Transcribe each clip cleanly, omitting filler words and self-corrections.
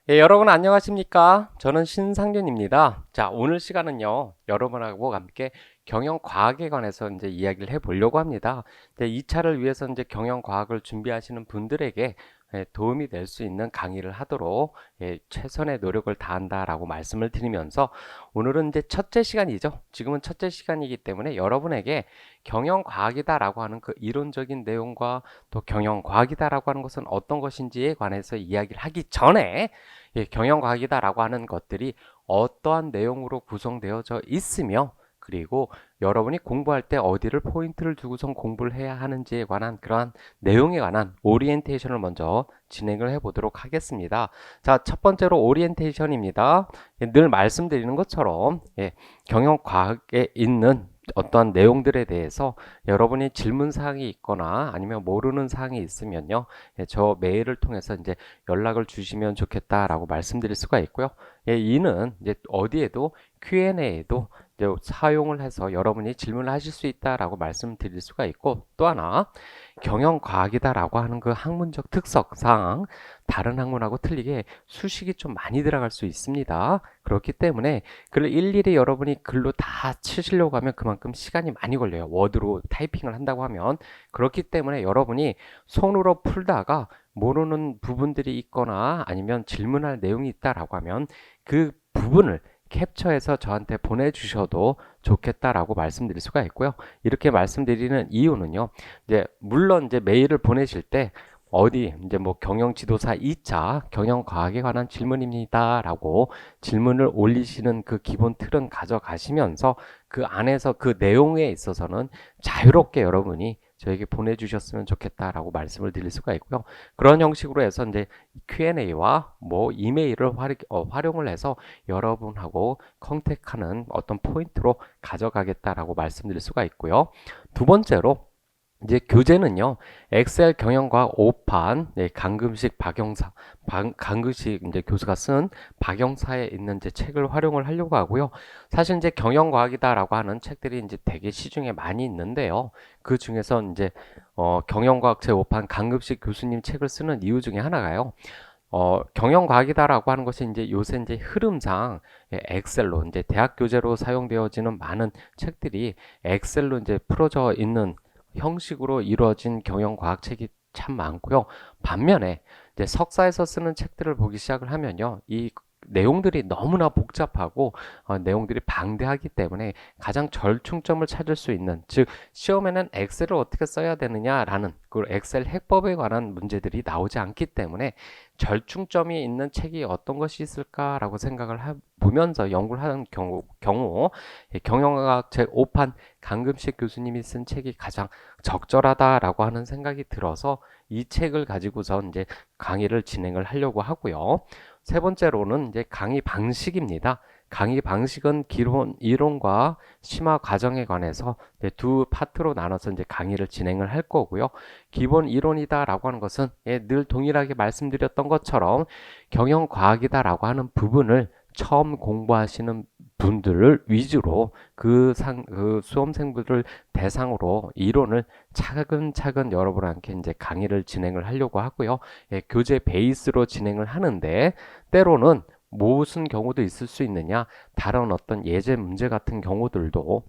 예, 여러분 안녕하십니까? 저는 신상균입니다. 자, 오늘 시간은요, 여러분하고 함께 경영과학에 관해서 이제 이야기를 해보려고 합니다. 이 차를 위해서 이제 경영과학을 준비하시는 분들에게 도움이 될 수 있는 강의를 하도록 최선의 노력을 다한다라고 말씀을 드리면서 오늘은 이제 첫째 시간이죠. 지금은 첫째 시간이기 때문에 여러분에게 경영과학이다라고 하는 그 이론적인 내용과 또 경영과학이다라고 하는 것은 어떤 것인지에 관해서 이야기를 하기 전에 경영과학이다라고 하는 것들이 어떠한 내용으로 구성되어져 있으며 그리고 여러분이 공부할 때 어디를 포인트를 두고선 공부를 해야 하는지에 관한 그러한 내용에 관한 오리엔테이션을 먼저 진행을 해 보도록 하겠습니다. 자, 첫 번째로 오리엔테이션입니다. 늘 말씀드리는 것처럼 경영과학에 있는 어떠한 내용들에 대해서 여러분이 질문 사항이 있거나 아니면 모르는 사항이 있으면요, 저 메일을 통해서 이제 연락을 주시면 좋겠다라고 말씀드릴 수가 있고요. 이는 이제 어디에도 Q&A에도 이제 사용을 해서 여러분이 질문을 하실 수 있다라고 말씀드릴 수가 있고, 또 하나 경영과학이다라고 하는 그 학문적 특성상 다른 학문하고 틀리게 수식이 좀 많이 들어갈 수 있습니다. 그렇기 때문에 글을 일일이 여러분이 글로 다 치시려고 하면 그만큼 시간이 많이 걸려요. 워드로 타이핑을 한다고 하면. 그렇기 때문에 여러분이 손으로 풀다가 모르는 부분들이 있거나 아니면 질문할 내용이 있다라고 하면 그 부분을 캡처해서 저한테 보내주셔도 좋겠다라고 말씀드릴 수가 있고요. 이렇게 말씀드리는 이유는요. 이제 물론 이제 메일을 보내실 때 어디 이제 뭐 경영지도사 2차 경영과학에 관한 질문입니다라고 질문을 올리시는 그 기본 틀은 가져가시면서 그 안에서 그 내용에 있어서는 자유롭게 여러분이 저에게 보내주셨으면 좋겠다라고 말씀을 드릴 수가 있고요. 그런 형식으로 해서 이제 Q&A와 뭐 이메일을 활용을 해서 여러분하고 컨택하는 어떤 포인트로 가져가겠다라고 말씀드릴 수가 있고요. 두 번째로 이제 교재는요, 엑셀 경영과학 5판, 강금식 박영사, 강금식 이제 교수가 쓴 박영사에 있는 이제 책을 활용을 하려고 하고요. 사실 이제 경영과학이다라고 하는 책들이 이제 되게 시중에 많이 있는데요. 그 중에서 이제 경영과학 제5판 강금식 교수님 책을 쓰는 이유 중에 하나가요. 경영과학이다라고 하는 것이 이제 요새 이제 흐름상 엑셀로 이제 대학 교재로 사용되어지는 많은 책들이 엑셀로 이제 풀어져 있는 형식으로 이루어진 경영과학 책이 참 많고요. 반면에 이제 석사에서 쓰는 책들을 보기 시작을 하면요, 이 내용들이 너무나 복잡하고 내용들이 방대하기 때문에 가장 절충점을 찾을 수 있는, 즉 시험에는 엑셀을 어떻게 써야 되느냐라는 그 엑셀 해법에 관한 문제들이 나오지 않기 때문에 절충점이 있는 책이 어떤 것이 있을까라고 생각을 보면서 연구를 하는 경우 경영학 제5판 강금식 교수님이 쓴 책이 가장 적절하다라고 하는 생각이 들어서 이 책을 가지고서 이제 강의를 진행을 하려고 하고요. 세 번째로는 이제 강의 방식입니다. 강의 방식은 기본 이론과 심화 과정에 관해서 이제 두 파트로 나눠서 이제 강의를 진행을 할 거고요. 기본 이론이다라고 하는 것은 늘 동일하게 말씀드렸던 것처럼 경영과학이다라고 하는 부분을 처음 공부하시는 분들을 위주로 그 수험생분들 대상으로 이론을 차근차근 여러분한테 이제 강의를 진행을 하려고 하고요. 교재 베이스로 진행을 하는데 때로는 무슨 경우도 있을 수 있느냐? 다른 어떤 예제 문제 같은 경우들도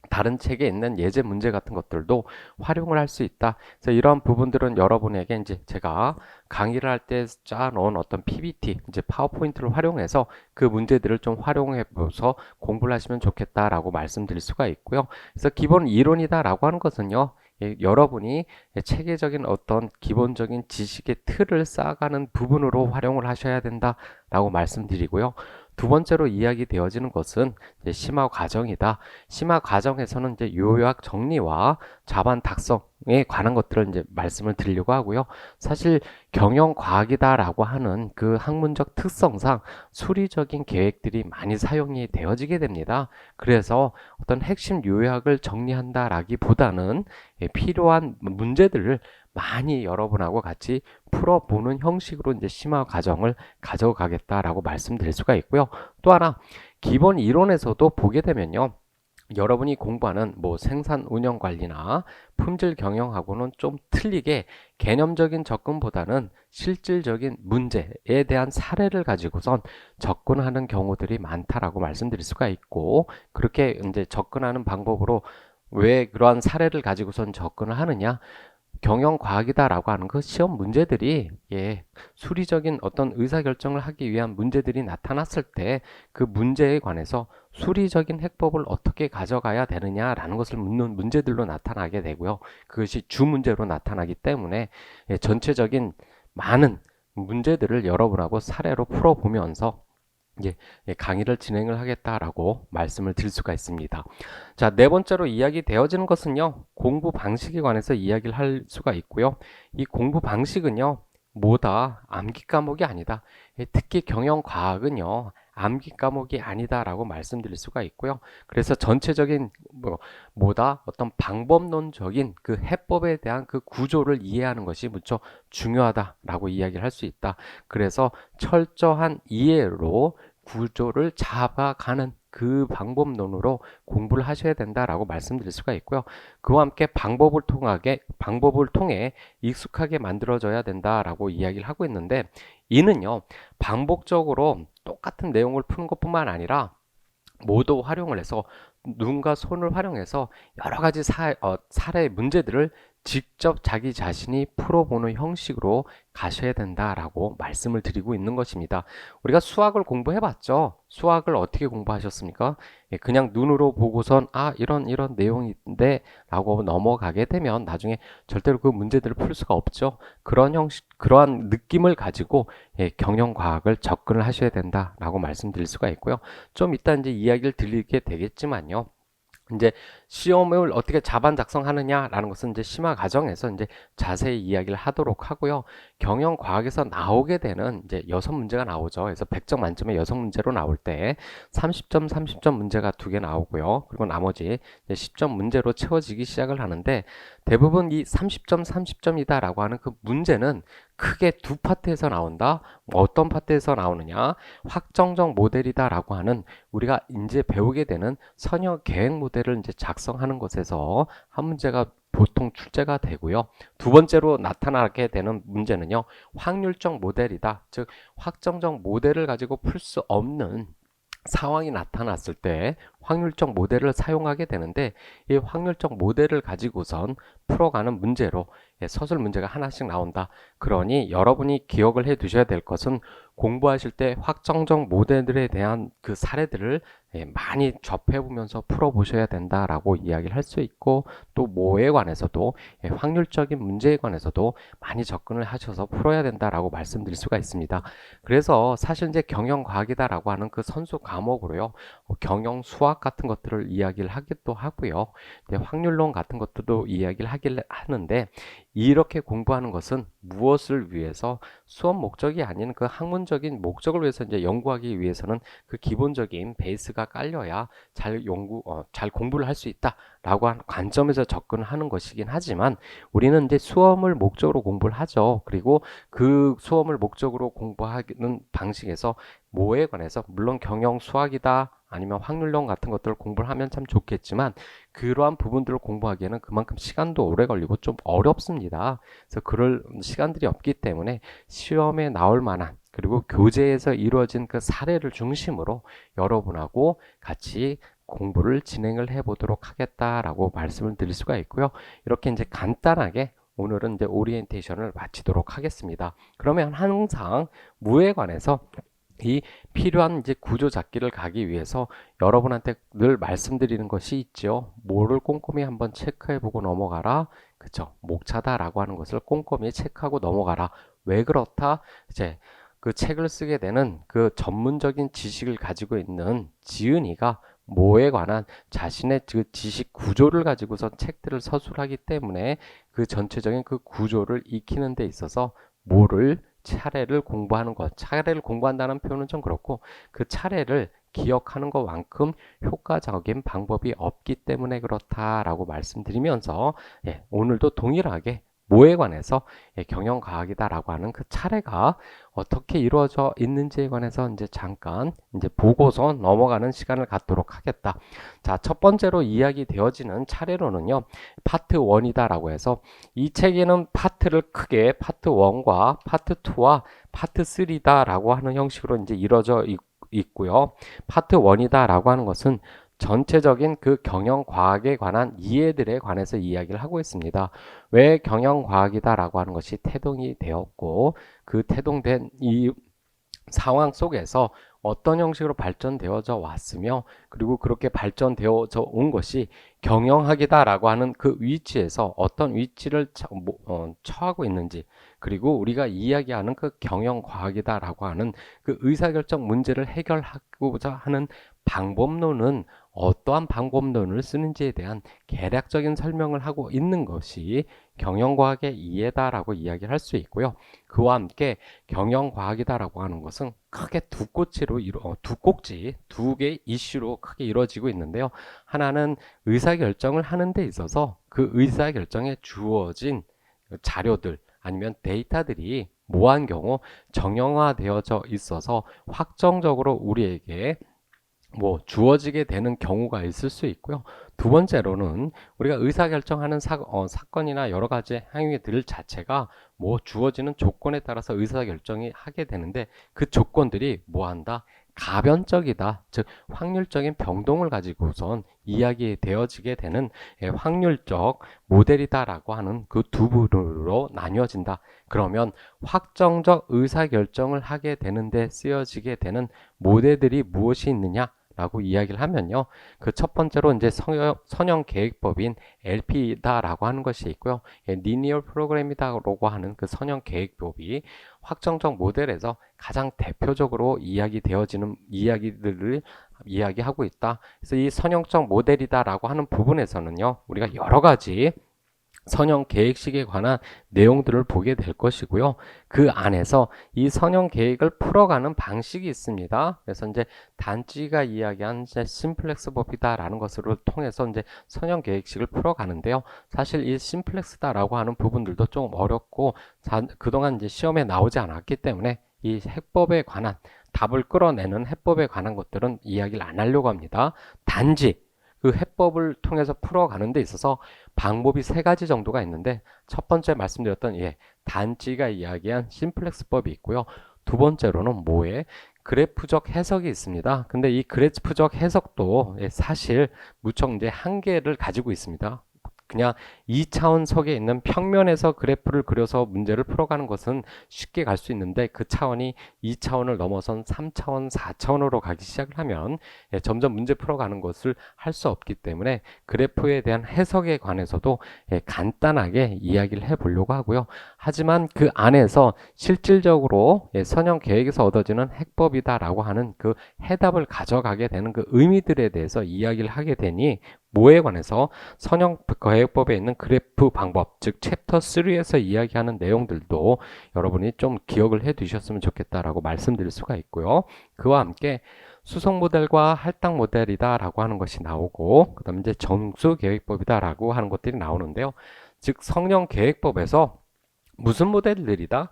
다른 책에 있는 예제 문제 같은 것들도 활용을 할 수 있다. 그래서 이러한 부분들은 여러분에게 이제 제가 강의를 할 때 짜놓은 어떤 PPT, 이제 파워포인트를 활용해서 그 문제들을 좀 활용해 보서 공부를 하시면 좋겠다라고 말씀드릴 수가 있고요. 그래서 기본 이론이다라고 하는 것은요, 여러분이 체계적인 어떤 기본적인 지식의 틀을 쌓아가는 부분으로 활용을 하셔야 된다라고 말씀드리고요. 두 번째로 이야기되어지는 것은 이제 심화 과정이다. 심화 과정에서는 이제 요약 정리와 자반 작성에 관한 것들을 이제 말씀을 드리려고 하고요. 사실 경영과학이다라고 하는 그 학문적 특성상 수리적인 계획들이 많이 사용이 되어지게 됩니다. 그래서 어떤 핵심 요약을 정리한다라기보다는 필요한 문제들을 많이 여러분하고 같이 풀어보는 형식으로 이제 심화 과정을 가져가겠다라고 말씀드릴 수가 있고요. 또 하나 기본 이론에서도 보게 되면요. 여러분이 공부하는 뭐 생산 운영 관리나 품질 경영하고는 좀 틀리게 개념적인 접근보다는 실질적인 문제에 대한 사례를 가지고선 접근하는 경우들이 많다라고 말씀드릴 수가 있고, 그렇게 이제 접근하는 방법으로 왜 그러한 사례를 가지고선 접근을 하느냐? 경영과학이다라고 하는 그 시험 문제들이 수리적인 어떤 의사결정을 하기 위한 문제들이 나타났을 때 그 문제에 관해서 수리적인 해법을 어떻게 가져가야 되느냐라는 것을 묻는 문제들로 나타나게 되고요. 그것이 주 문제로 나타나기 때문에 전체적인 많은 문제들을 여러분하고 사례로 풀어보면서 이제 강의를 진행을 하겠다라고 말씀을 드릴 수가 있습니다. 자, 네 번째로 이야기 되어지는 것은요, 공부 방식에 관해서 이야기를 할 수가 있고요. 이 공부 방식은요, 뭐다? 암기 과목이 아니다. 특히 경영과학은요, 암기 과목이 아니다라고 말씀드릴 수가 있고요. 그래서 전체적인 뭐다? 어떤 방법론적인 그 해법에 대한 그 구조를 이해하는 것이 무척 중요하다라고 이야기를 할 수 있다. 그래서 철저한 이해로 구조를 잡아가는 그 방법론으로 공부를 하셔야 된다라고 말씀드릴 수가 있고요. 그와 함께 방법을 통해 익숙하게 만들어져야 된다라고 이야기를 하고 있는데, 이는요, 반복적으로 똑같은 내용을 푸는 것뿐만 아니라 모두 활용을 해서 눈과 손을 활용해서 여러 가지 사례 문제들을 직접 자기 자신이 풀어보는 형식으로 가셔야 된다라고 말씀을 드리고 있는 것입니다. 우리가 수학을 공부해봤죠? 수학을 어떻게 공부하셨습니까? 그냥 눈으로 보고선 이런 내용인데 라고 넘어가게 되면 나중에 절대로 그 문제들을 풀 수가 없죠. 그러한 느낌을 가지고 경영과학을 접근을 하셔야 된다라고 말씀드릴 수가 있고요. 좀 이따 이제 이야기를 드리게 되겠지만요. 이제 시험을 어떻게 자반 작성하느냐라는 것은 이제 심화 과정에서 이제 자세히 이야기를 하도록 하고요. 경영 과학에서 나오게 되는 이제 6문제가 나오죠. 그래서 100점 만점에 6문제로 나올 때 30점, 30점 문제가 2개 나오고요. 그리고 나머지 이제 10점 문제로 채워지기 시작을 하는데, 대부분 이 30점, 30점이다라고 하는 그 문제는 크게 두 파트에서 나온다. 어떤 파트에서 나오느냐? 확정적 모델이다라고 하는 우리가 이제 배우게 되는 선형 계획 모델을 이제 작성하는 것에서 한 문제가 보통 출제가 되고요. 두 번째로 나타나게 되는 문제는요, 확률적 모델이다. 즉, 확정적 모델을 가지고 풀 수 없는 상황이 나타났을 때 확률적 모델을 사용하게 되는데, 이 확률적 모델을 가지고선 풀어가는 문제로 서술 문제가 하나씩 나온다. 그러니 여러분이 기억을 해 두셔야 될 것은, 공부하실 때 확정적 모델들에 대한 그 사례들을 많이 접해보면서 풀어보셔야 된다라고 이야기를 할 수 있고, 또 뭐에 관해서도 확률적인 문제에 관해서도 많이 접근을 하셔서 풀어야 된다라고 말씀드릴 수가 있습니다. 그래서 사실 이제 경영과학이다라고 하는 그 선수 과목으로요, 경영 수학 같은 것들을 이야기를 하기도 하고요, 확률론 같은 것들도 이야기를 하는데, 이렇게 공부하는 것은 무엇을 위해서? 수업 목적이 아닌 그 학문적인 목적을 위해서 이제 연구하기 위해서는 그 기본적인 베이스가 깔려야 잘 공부를 할 수 있다라고 하는 관점에서 접근하는 것이긴 하지만, 우리는 이제 수험을 목적으로 공부를 하죠. 그리고 그 수험을 목적으로 공부하는 방식에서 뭐에 관해서, 물론 경영 수학이다 아니면 확률론 같은 것들을 공부를 하면 참 좋겠지만, 그러한 부분들을 공부하기에는 그만큼 시간도 오래 걸리고 좀 어렵습니다. 그래서 그럴 시간들이 없기 때문에 시험에 나올 만한, 그리고 교재에서 이루어진 그 사례를 중심으로 여러분하고 같이 공부를 진행을 해 보도록 하겠다라고 말씀을 드릴 수가 있고요. 이렇게 이제 간단하게 오늘은 이제 오리엔테이션을 마치도록 하겠습니다. 그러면 항상 무에 관해서 이 필요한 이제 구조 잡기를 가기 위해서 여러분한테 늘 말씀드리는 것이 있죠. 뭐를 꼼꼼히 한번 체크해보고 넘어가라. 그쵸? 목차다라고 하는 것을 꼼꼼히 체크하고 넘어가라. 왜 그렇다? 이제 그 책을 쓰게 되는 그 전문적인 지식을 가지고 있는 지은이가 뭐에 관한 자신의 그 지식 구조를 가지고서 책들을 서술하기 때문에, 그 전체적인 그 구조를 익히는 데 있어서 뭐를 차례를 공부하는 것, 차례를 공부한다는 표현은 좀 그렇고, 그 차례를 기억하는 것만큼 효과적인 방법이 없기 때문에 그렇다라고 말씀드리면서, 오늘도 동일하게 뭐에 관해서 경영과학이다라고 하는 그 차례가 어떻게 이루어져 있는지에 관해서 이제 잠깐 이제 보고서 넘어가는 시간을 갖도록 하겠다. 자, 첫 번째로 이야기 되어지는 차례로는요, 파트 1이다라고 해서 이 책에는 파트를 크게 파트 1과 파트 2와 파트 3다라고 하는 형식으로 이제 이루어져 있고요. 파트 1이다라고 하는 것은 전체적인 그 경영과학에 관한 이해들에 관해서 이야기를 하고 있습니다. 왜 경영과학이다라고 하는 것이 태동이 되었고 그 태동된 이 상황 속에서 어떤 형식으로 발전되어져 왔으며 그리고 그렇게 발전되어져 온 것이 경영학이다라고 하는 그 위치에서 어떤 위치를 처하고 있는지 그리고 우리가 이야기하는 그 경영과학이다라고 하는 그 의사결정 문제를 해결하고자 하는 방법론은 어떠한 방법론을 쓰는지에 대한 개략적인 설명을 하고 있는 것이 경영과학의 이해다라고 이야기를 할 수 있고요. 그와 함께 경영과학이다라고 하는 것은 크게 두 꼭지, 두 개의 이슈로 크게 이루어지고 있는데요. 하나는 의사결정을 하는 데 있어서 그 의사결정에 주어진 자료들 아니면 데이터들이 모한 경우 정형화되어져 있어서 확정적으로 우리에게 주어지게 되는 경우가 있을 수 있고요. 두 번째로는 우리가 의사결정하는 사건이나 여러 가지 행위들 자체가 주어지는 조건에 따라서 의사결정이 하게 되는데 그 조건들이 뭐한다? 가변적이다. 즉 확률적인 병동을 가지고선 이야기되어지게 되는 확률적 모델이다라고 하는 그 두 부류로 나뉘어진다. 그러면 확정적 의사결정을 하게 되는데 쓰여지게 되는 모델들이 무엇이 있느냐? 라고 이야기를 하면요. 그 첫 번째로 이제 선형 계획법인 LP다라고 하는 것이 있고요. 리니어 프로그램이다라고 하는 그 선형 계획법이 확정적 모델에서 가장 대표적으로 이야기되어지는 이야기들을 이야기하고 있다. 그래서 이 선형적 모델이다라고 하는 부분에서는요. 우리가 여러 가지 선형 계획식에 관한 내용들을 보게 될 것이고요. 그 안에서 이 선형 계획을 풀어가는 방식이 있습니다. 그래서 이제 단지가 이야기한 심플렉스 법이다라는 것을 통해서 이제 선형 계획식을 풀어가는데요. 사실 이 심플렉스다라고 하는 부분들도 좀 어렵고 그동안 이제 시험에 나오지 않았기 때문에 이 해법에 관한 답을 끌어내는 해법에 관한 것들은 이야기를 안 하려고 합니다. 단지 그 해법을 통해서 풀어가는 데 있어서 방법이 세 가지 정도가 있는데 첫 번째 말씀드렸던 단지가 이야기한 심플렉스법이 있고요. 두 번째로는 그래프적 해석이 있습니다. 근데 이 그래프적 해석도 사실 무척 이제 한계를 가지고 있습니다. 그냥 2차원석에 있는 평면에서 그래프를 그려서 문제를 풀어가는 것은 쉽게 갈 수 있는데 그 차원이 2차원을 넘어선 3차원, 4차원으로 가기 시작을 하면 점점 문제 풀어가는 것을 할 수 없기 때문에 그래프에 대한 해석에 관해서도 간단하게 이야기를 해보려고 하고요. 하지만 그 안에서 실질적으로 선형 계획에서 얻어지는 해법이다라고 하는 그 해답을 가져가게 되는 그 의미들에 대해서 이야기를 하게 되니 뭐에 관해서 선형 계획법에 있는 그래프 방법, 즉 챕터 3에서 이야기하는 내용들도 여러분이 좀 기억을 해 두셨으면 좋겠다라고 말씀드릴 수가 있고요. 그와 함께 수송 모델과 할당 모델이다 라고 하는 것이 나오고 그 다음에 이제 점수 계획법이다 라고 하는 것들이 나오는데요. 즉 성령 계획법에서 무슨 모델들이다?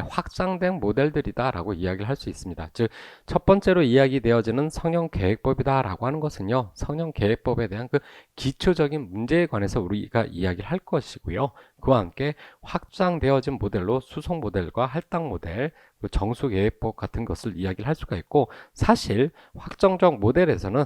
확장된 모델들이다 라고 이야기를 할 수 있습니다. 즉 첫 번째로 이야기되어지는 성형 계획법이다 라고 하는 것은요, 성형 계획법에 대한 그 기초적인 문제에 관해서 우리가 이야기를 할 것이고요. 그와 함께 확장되어진 모델로 수송 모델과 할당 모델, 정수 계획법 같은 것을 이야기를 할 수가 있고, 사실 확정적 모델에서는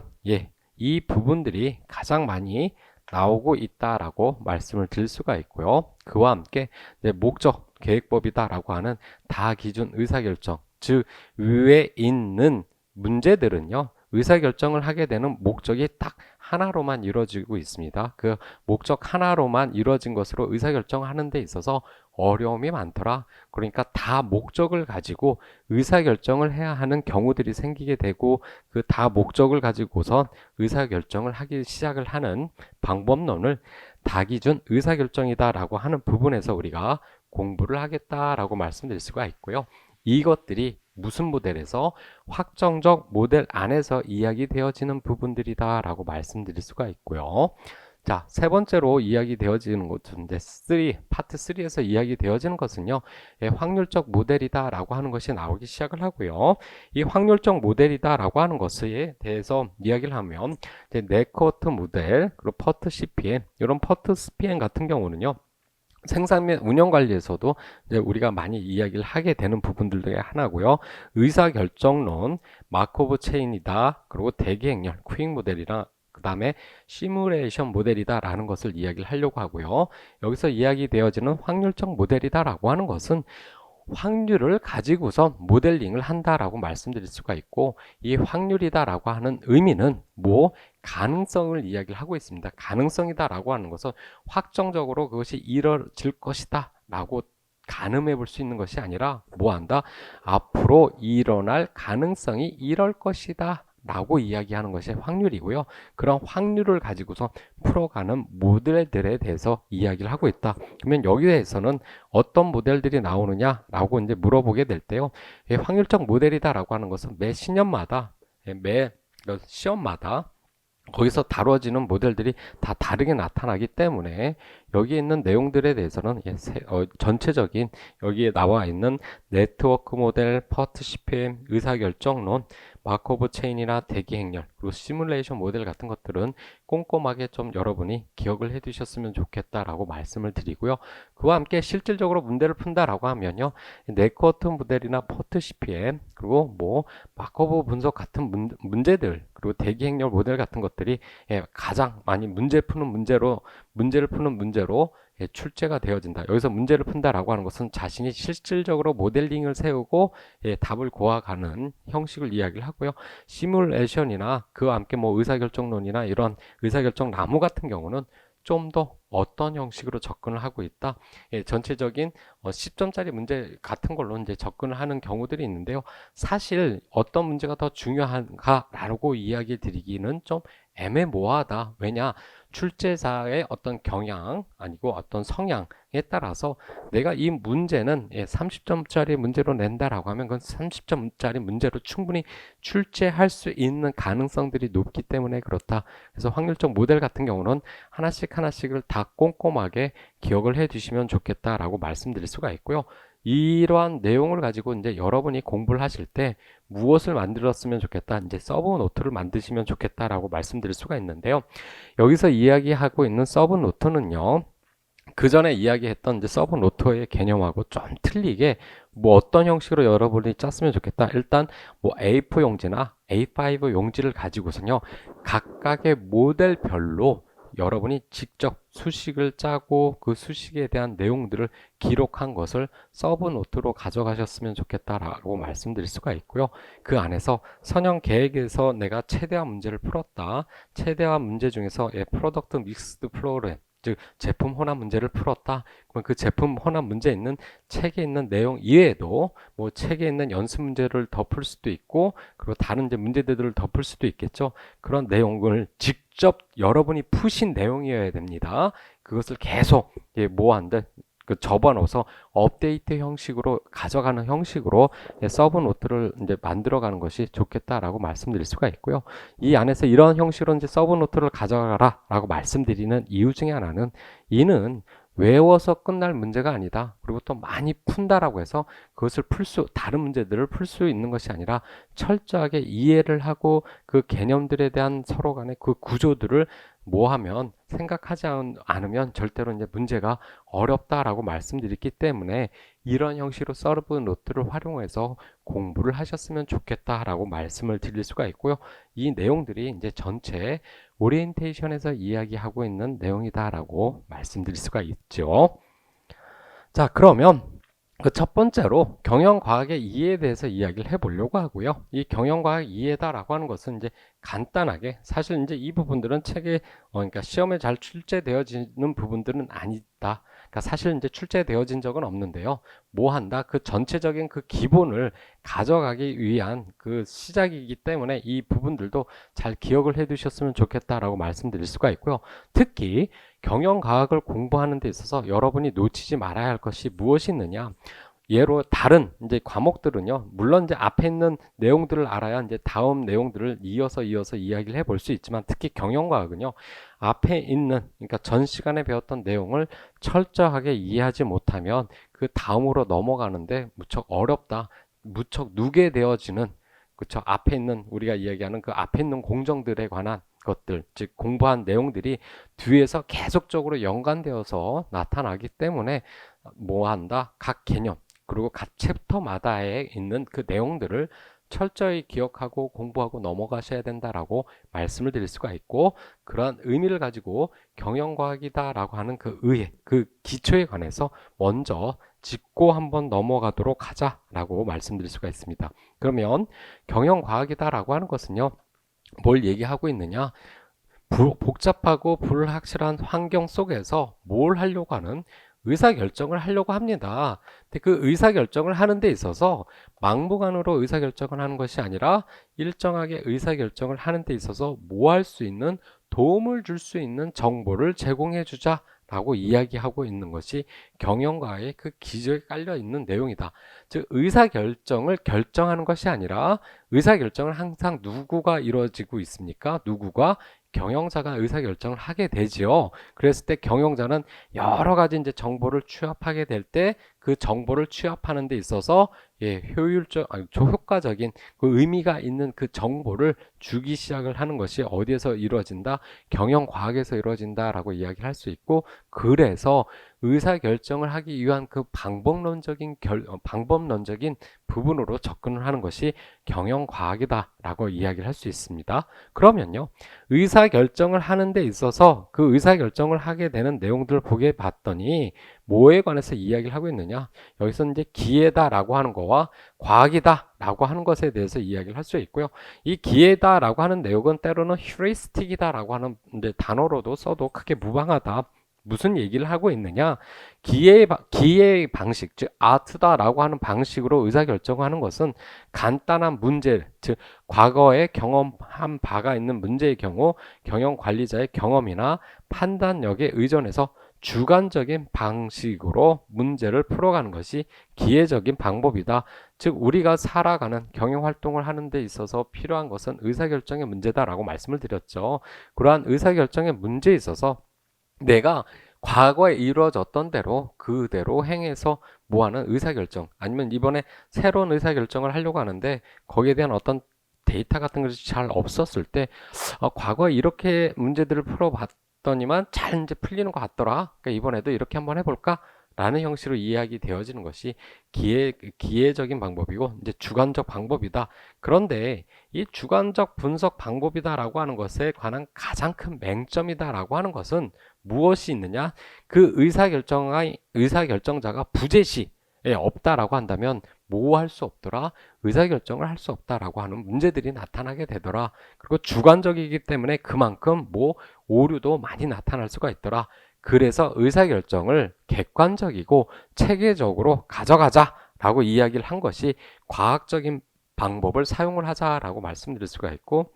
이 부분들이 가장 많이 나오고 있다라고 말씀을 드릴 수가 있고요. 그와 함께 목적 계획법이다라고 하는 다기준 의사결정, 즉 위에 있는 문제들은요, 의사결정을 하게 되는 목적이 딱 하나로만 이루어지고 있습니다. 그 목적 하나로만 이루어진 것으로 의사결정을 하는 데 있어서 어려움이 많더라. 그러니까 다 목적을 가지고 의사결정을 해야 하는 경우들이 생기게 되고 그 다 목적을 가지고선 의사결정을 하기 시작을 하는 방법론을 다기준 의사결정이다라고 하는 부분에서 우리가 공부를 하겠다라고 말씀드릴 수가 있고요. 이것들이 무슨 모델에서 확정적 모델 안에서 이야기되어지는 부분들이다 라고 말씀드릴 수가 있고요. 자, 세 번째로 이야기되어지는 것은 이제 파트 3에서 이야기되어지는 것은요, 예, 확률적 모델이다라고 하는 것이 나오기 시작을 하고요. 이 확률적 모델이다라고 하는 것에 대해서 이야기를 하면 이제 네코트 모델, 그리고 퍼트 CPM, 이런 퍼트 CPM 같은 경우는요, 생산 및 운영 관리에서도 이제 우리가 많이 이야기를 하게 되는 부분들 중에 하나고요. 의사결정론, 마코브 체인이다. 그리고 대기행렬, 쿠익 모델이나 그 다음에 시뮬레이션 모델이다 라는 것을 이야기를 하려고 하고요. 여기서 이야기되어지는 확률적 모델이다 라고 하는 것은 확률을 가지고서 모델링을 한다라고 말씀드릴 수가 있고, 이 확률이다라고 하는 의미는 뭐 가능성을 이야기를 하고 있습니다. 가능성이다라고 하는 것은 확정적으로 그것이 이루어질 것이다 라고 가늠해 볼 수 있는 것이 아니라 뭐 한다? 앞으로 일어날 가능성이 이럴 것이다 라고 이야기하는 것이 확률이고요. 그런 확률을 가지고서 풀어가는 모델들에 대해서 이야기를 하고 있다. 그러면 여기에서는 어떤 모델들이 나오느냐 라고 이제 물어보게 될 때요, 확률적 모델이다 라고 하는 것은 매 신년마다, 매 시험마다 거기서 다뤄지는 모델들이 다 다르게 나타나기 때문에 여기에 있는 내용들에 대해서는 전체적인 여기에 나와 있는 네트워크 모델, 퍼트 CPM, 의사결정론, 마코브 체인이나 대기 행렬, 그리고 시뮬레이션 모델 같은 것들은 꼼꼼하게 좀 여러분이 기억을 해 두셨으면 좋겠다라고 말씀을 드리고요. 그와 함께 실질적으로 문제를 푼다라고 하면요, 네트워크 모델이나 퍼트 CPM, 그리고 뭐 마코브 분석 같은 문제들, 그리고 대기 행렬 모델 같은 것들이 가장 많이 문제를 푸는 문제로 출제가 되어진다. 여기서 문제를 푼다라고 하는 것은 자신이 실질적으로 모델링을 세우고 답을 고아가는 형식을 이야기를 하고요. 시뮬레이션이나 그와 함께 뭐 의사결정론이나 이런 의사결정 나무 같은 경우는 좀 더 어떤 형식으로 접근을 하고 있다. 전체적인 10점짜리 문제 같은 걸로 이제 접근을 하는 경우들이 있는데요. 사실 어떤 문제가 더 중요한가라고 이야기 드리기는 좀 애매모호하다. 왜냐? 출제자의 어떤 경향 아니고 어떤 성향에 따라서 내가 이 문제는 30점짜리 문제로 낸다라고 하면 그건 30점짜리 문제로 충분히 출제할 수 있는 가능성들이 높기 때문에 그렇다. 그래서 확률적 모델 같은 경우는 하나씩을 다 꼼꼼하게 기억을 해 두시면 좋겠다라고 말씀드릴 수가 있고요. 이러한 내용을 가지고 이제 여러분이 공부를 하실 때 무엇을 만들었으면 좋겠다, 이제 서브 노트를 만드시면 좋겠다라고 말씀드릴 수가 있는데요. 여기서 이야기하고 있는 서브 노트는요, 그 전에 이야기했던 이제 서브 노트의 개념하고 좀 틀리게 뭐 어떤 형식으로 여러분이 짰으면 좋겠다. 일단 뭐 A4 용지나 A5 용지를 가지고서요, 각각의 모델별로 여러분이 직접 수식을 짜고 그 수식에 대한 내용들을 기록한 것을 서브 노트로 가져가셨으면 좋겠다라고 말씀드릴 수가 있고요. 그 안에서 선형 계획에서 내가 최대한 문제를 풀었다. 최대한 문제 중에서 프로덕트 믹스드 프로그램, 즉 제품 혼합 문제를 풀었다. 그러면 그 제품 혼합 문제 있는 책에 있는 내용 이외에도 뭐 책에 있는 연습 문제를 더 풀 수도 있고, 그리고 다른 이제 문제들을 더 풀 수도 있겠죠. 그런 내용을 직접 여러분이 푸신 내용이어야 됩니다. 그것을 계속 모아한다. 접어넣어서 업데이트 형식으로 가져가는 형식으로 서브 노트를 이제 만들어가는 것이 좋겠다라고 말씀드릴 수가 있고요. 이 안에서 이런 형식으로 이제 서브 노트를 가져가라라고 말씀드리는 이유 중에 하나는, 이는 외워서 끝날 문제가 아니다. 그리고 또 많이 푼다라고 해서 그것을 다른 문제들을 풀 수 있는 것이 아니라 철저하게 이해를 하고 그 개념들에 대한 서로 간의 그 구조들을 뭐하면 생각하지 않으면 절대로 이제 문제가 어렵다라고 말씀드렸기 때문에 이런 형식으로 서브 노트를 활용해서 공부를 하셨으면 좋겠다라고 말씀을 드릴 수가 있고요. 이 내용들이 이제 전체 오리엔테이션에서 이야기하고 있는 내용이다라고 말씀드릴 수가 있죠. 자, 그러면 그 첫 번째로 경영과학의 이해에 대해서 이야기를 해보려고 하고요. 이 경영과학 이해다라고 하는 것은 이제 간단하게, 사실 이제 이 부분들은 책에 그러니까 시험에 잘 출제되어지는 부분들은 아니다. 그러니까 사실 이제 출제되어진 적은 없는데요. 뭐 한다? 그 전체적인 그 기본을 가져가기 위한 그 시작이기 때문에 이 부분들도 잘 기억을 해 두셨으면 좋겠다라고 말씀드릴 수가 있고요. 특히 경영과학을 공부하는 데 있어서 여러분이 놓치지 말아야 할 것이 무엇이 있느냐? 예로 다른 이제 과목들은요, 물론 이제 앞에 있는 내용들을 알아야 이제 다음 내용들을 이어서 이야기를 해볼 수 있지만, 특히 경영과학은요, 앞에 있는, 그러니까 전 시간에 배웠던 내용을 철저하게 이해하지 못하면 그 다음으로 넘어가는데 무척 어렵다, 무척 누게되어지는, 그쵸, 앞에 있는, 우리가 이야기하는 그 앞에 있는 공정들에 관한 것들, 즉 공부한 내용들이 뒤에서 계속적으로 연관되어서 나타나기 때문에 뭐 한다? 각 개념, 그리고 각 챕터마다에 있는 그 내용들을 철저히 기억하고 공부하고 넘어가셔야 된다라고 말씀을 드릴 수가 있고, 그러한 의미를 가지고 경영과학이다라고 하는 그 의의, 그 기초에 관해서 먼저 짚고 한번 넘어가도록 하자라고 말씀드릴 수가 있습니다. 그러면 경영과학이다라고 하는 것은요, 뭘 얘기하고 있느냐? 복잡하고 불확실한 환경 속에서 뭘 하려고 하는 의사결정을 하려고 합니다. 근데 그 의사결정을 하는 데 있어서 막무가내로 의사결정을 하는 것이 아니라 일정하게 의사결정을 하는 데 있어서 뭐 할 수 있는, 도움을 줄 수 있는 정보를 제공해 주자 라고 이야기하고 있는 것이 경영과의 그 기저에 깔려 있는 내용이다. 즉 의사결정을 결정하는 것이 아니라, 의사결정을 항상 누구가 이루어지고 있습니까? 누구가? 경영자가 의사결정을 하게 되지요. 그랬을 때 경영자는 여러 가지 이제 정보를 취합하게 될 때 그 정보를 취합하는 데 있어서 효과적인 그 의미가 있는 그 정보를 주기 시작을 하는 것이 어디에서 이루어진다? 경영과학에서 이루어진다라고 이야기를 할 수 있고, 그래서 의사결정을 하기 위한 그 방법론적인 부분으로 접근을 하는 것이 경영과학이다라고 이야기를 할 수 있습니다. 그러면요, 의사결정을 하는 데 있어서 그 의사결정을 하게 되는 내용들을 보게 봤더니 뭐에 관해서 이야기를 하고 있느냐? 여기서 이제 기회다라고 하는 거와 과학이다라고 하는 것에 대해서 이야기를 할 수 있고요. 이 기회다라고 하는 내용은 때로는 휴리스틱이다라고 하는 이제 단어로도 써도 크게 무방하다. 무슨 얘기를 하고 있느냐? 기회의 방식, 즉 아트다라고 하는 방식으로 의사결정하는 것은 간단한 문제, 즉 과거에 경험한 바가 있는 문제의 경우 경영관리자의 경험이나 판단력에 의존해서 주관적인 방식으로 문제를 풀어가는 것이 기회적인 방법이다. 즉 우리가 살아가는 경영활동을 하는 데 있어서 필요한 것은 의사결정의 문제다라고 말씀을 드렸죠. 그러한 의사결정의 문제에 있어서 내가 과거에 이루어졌던 대로 그대로 행해서 뭐하는 의사결정, 아니면 이번에 새로운 의사결정을 하려고 하는데 거기에 대한 어떤 데이터 같은 것이 잘 없었을 때 과거에 이렇게 문제들을 풀어봤더니만 잘 이제 풀리는 것 같더라, 그러니까 이번에도 이렇게 한번 해볼까? 라는 형식으로 이야기 되어지는 것이 기회적인 방법이고 이제 주관적 방법이다. 그런데 이 주관적 분석 방법이다라고 하는 것에 관한 가장 큰 맹점이다라고 하는 것은 무엇이 있느냐? 그 의사결정자가 부재시에 없다라고 한다면 뭐 할 수 없더라? 의사결정을 할 수 없다라고 하는 문제들이 나타나게 되더라. 그리고 주관적이기 때문에 그만큼 뭐 오류도 많이 나타날 수가 있더라. 그래서 의사결정을 객관적이고 체계적으로 가져가자라고 이야기를 한 것이 과학적인 방법을 사용을 하자라고 말씀드릴 수가 있고,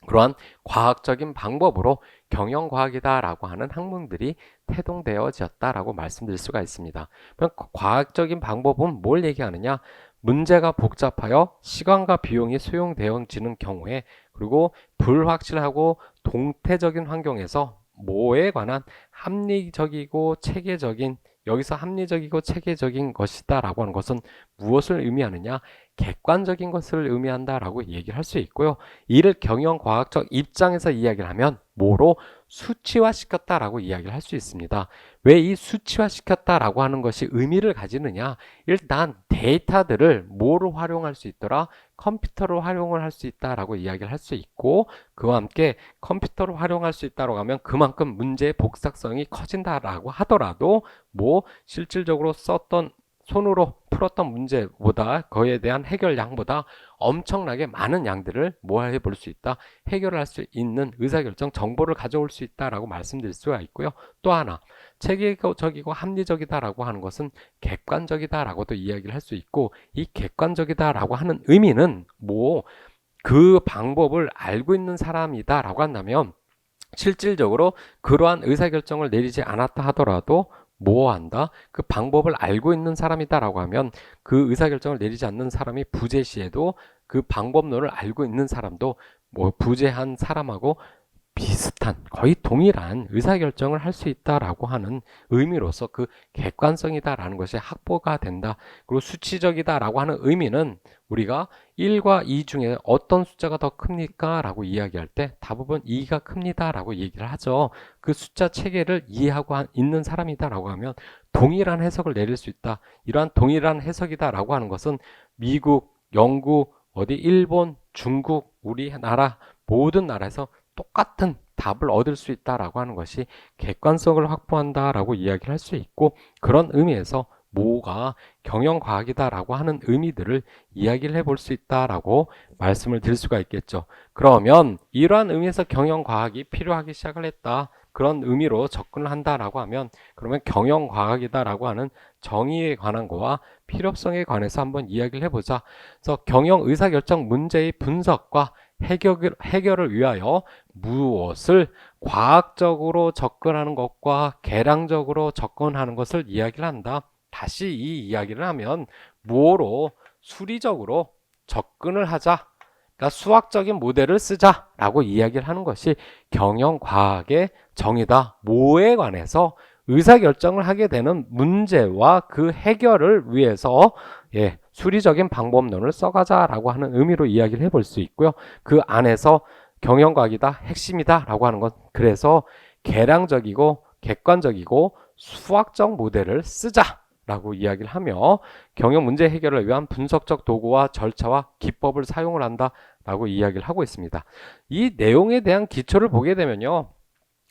그러한 과학적인 방법으로 경영과학이다라고 하는 학문들이 태동되어졌다라고 말씀드릴 수가 있습니다. 그럼 과학적인 방법은 뭘 얘기하느냐? 문제가 복잡하여 시간과 비용이 소요되어지는 경우에, 그리고 불확실하고 동태적인 환경에서 뭐에 관한 합리적이고 체계적인, 여기서 합리적이고 체계적인 것이다 라고 하는 것은 무엇을 의미하느냐? 객관적인 것을 의미한다 라고 얘기를 할 수 있고요. 이를 경영과학적 입장에서 이야기를 하면 뭐로? 수치화시켰다라고 이야기를 할 수 있습니다. 왜 이 수치화시켰다라고 하는 것이 의미를 가지느냐? 일단 데이터들을 뭐로 활용할 수 있더라? 컴퓨터로 활용을 할 수 있다라고 이야기를 할 수 있고, 그와 함께 컴퓨터로 활용할 수 있다고 하면 그만큼 문제의 복잡성이 커진다라고 하더라도 뭐 실질적으로 썼던, 손으로 풀었던 문제보다, 그에 대한 해결량보다 엄청나게 많은 양들을 모아해 볼 수 있다, 해결할 수 있는 의사결정 정보를 가져올 수 있다라고 말씀드릴 수가 있고요. 또 하나, 체계적이고 합리적이다라고 하는 것은 객관적이다라고도 이야기를 할 수 있고, 이 객관적이다라고 하는 의미는 뭐 그 방법을 알고 있는 사람이다라고 한다면 실질적으로 그러한 의사결정을 내리지 않았다 하더라도 모호한다. 그 방법을 알고 있는 사람이다라고 하면 그 의사결정을 내리지 않는 사람이 부재시에도 그 방법론을 알고 있는 사람도 뭐 부재한 사람하고 비슷한 거의 동일한 의사결정을 할 수 있다라고 하는 의미로서 그 객관성이다라는 것이 확보가 된다. 그리고 수치적이다라고 하는 의미는 우리가 1과 2 중에 어떤 숫자가 더 큽니까? 라고 이야기할 때 대부분 2가 큽니다 라고 얘기를 하죠. 그 숫자 체계를 이해하고 있는 사람이다 라고 하면 동일한 해석을 내릴 수 있다. 이러한 동일한 해석이다 라고 하는 것은 미국, 영국, 일본, 중국, 우리나라 모든 나라에서 똑같은 답을 얻을 수 있다라고 하는 것이 객관성을 확보한다라고 이야기를 할 수 있고, 그런 의미에서 모가 경영과학이다라고 하는 의미들을 이야기를 해볼 수 있다라고 말씀을 드릴 수가 있겠죠. 그러면 이러한 의미에서 경영과학이 필요하기 시작을 했다. 그런 의미로 접근을 한다라고 하면 그러면 경영과학이다라고 하는 정의에 관한 거와 필요성에 관해서 한번 이야기를 해보자. 그래서 경영 의사결정 문제의 분석과 해결을 위하여 무엇을 과학적으로 접근하는 것과 계량적으로 접근하는 것을 이야기를 한다. 다시 이 이야기를 하면 무엇로 수리적으로 접근을 하자. 그러니까 수학적인 모델을 쓰자라고 이야기를 하는 것이 경영과학의 정의다. 뭐에 관해서 의사결정을 하게 되는 문제와 그 해결을 위해서 수리적인 방법론을 써가자라고 하는 의미로 이야기를 해볼 수 있고요. 그 안에서 경영과학이다, 핵심이다 라고 하는 건 그래서 계량적이고 객관적이고 수학적 모델을 쓰자라고 이야기를 하며 경영 문제 해결을 위한 분석적 도구와 절차와 기법을 사용을 한다라고 이야기를 하고 있습니다. 이 내용에 대한 기초를 보게 되면요.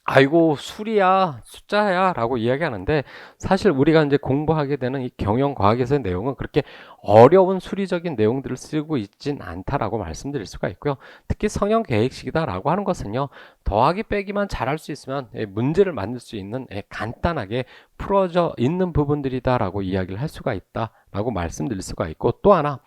아이고 수리야 숫자야 라고 이야기하는데 사실 우리가 이제 공부하게 되는 이 경영과학에서의 내용은 그렇게 어려운 수리적인 내용들을 쓰고 있진 않다라고 말씀드릴 수가 있고요. 특히 성형계획식이다 라고 하는 것은요, 더하기 빼기만 잘할 수 있으면 문제를 만들 수 있는 간단하게 풀어져 있는 부분들이다 라고 이야기를 할 수가 있다 라고 말씀드릴 수가 있고, 또 하나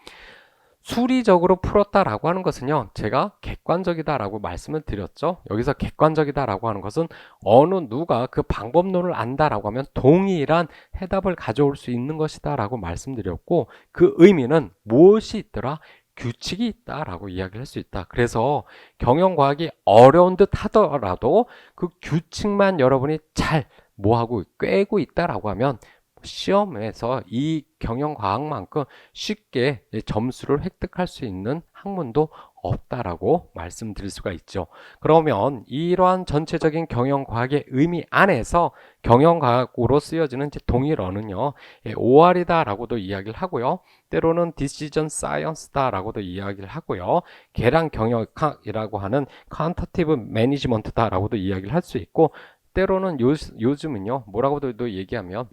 수리적으로 풀었다라고 하는 것은요, 제가 객관적이다라고 말씀을 드렸죠. 여기서 객관적이다라고 하는 것은 어느 누가 그 방법론을 안다라고 하면 동일한 해답을 가져올 수 있는 것이다라고 말씀드렸고, 그 의미는 무엇이 있더라? 규칙이 있다라고 이야기를 할 수 있다. 그래서 경영과학이 어려운 듯 하더라도 그 규칙만 여러분이 잘 뭐하고 꿰고 있다라고 하면 시험에서 이 경영과학만큼 쉽게 점수를 획득할 수 있는 학문도 없다라고 말씀드릴 수가 있죠. 그러면 이러한 전체적인 경영과학의 의미 안에서 경영과학으로 쓰여지는 동일어는요, OR이다라고도 이야기를 하고요, 때로는 Decision Science다라고도 이야기를 하고요, 계량 경영학이라고 하는 Quantitative Management다라고도 이야기를 할 수 있고, 때로는 요즘은요 뭐라고도 얘기하면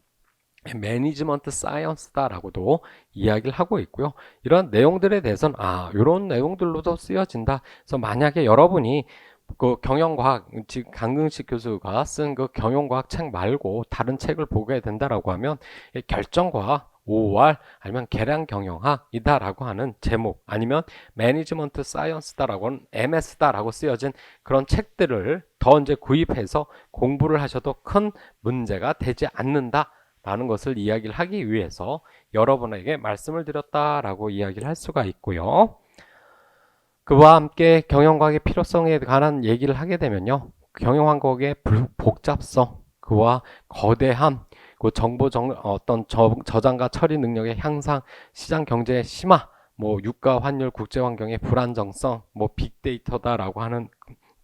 매니지먼트 사이언스다라고도 이야기를 하고 있고요. 이런 내용들에 대해서는 이런 내용들로도 쓰여진다. 그래서 만약에 여러분이 그 경영과학, 즉 강근식 교수가 쓴 그 경영과학 책 말고 다른 책을 보게 된다라고 하면 결정과학, OR 아니면 계량경영학이다라고 하는 제목, 아니면 매니지먼트 사이언스다라고 하는 MS다라고 쓰여진 그런 책들을 더 이제 구입해서 공부를 하셔도 큰 문제가 되지 않는다 라는 것을 이야기를 하기 위해서 여러분에게 말씀을 드렸다라고 이야기를 할 수가 있고요. 그와 함께 경영과학의 필요성에 관한 얘기를 하게 되면요, 경영과학의 복잡성, 그와 거대함, 그 어떤 저장과 처리 능력의 향상, 시장 경제의 심화, 유가 환율 국제 환경의 불안정성, 빅데이터다라고 하는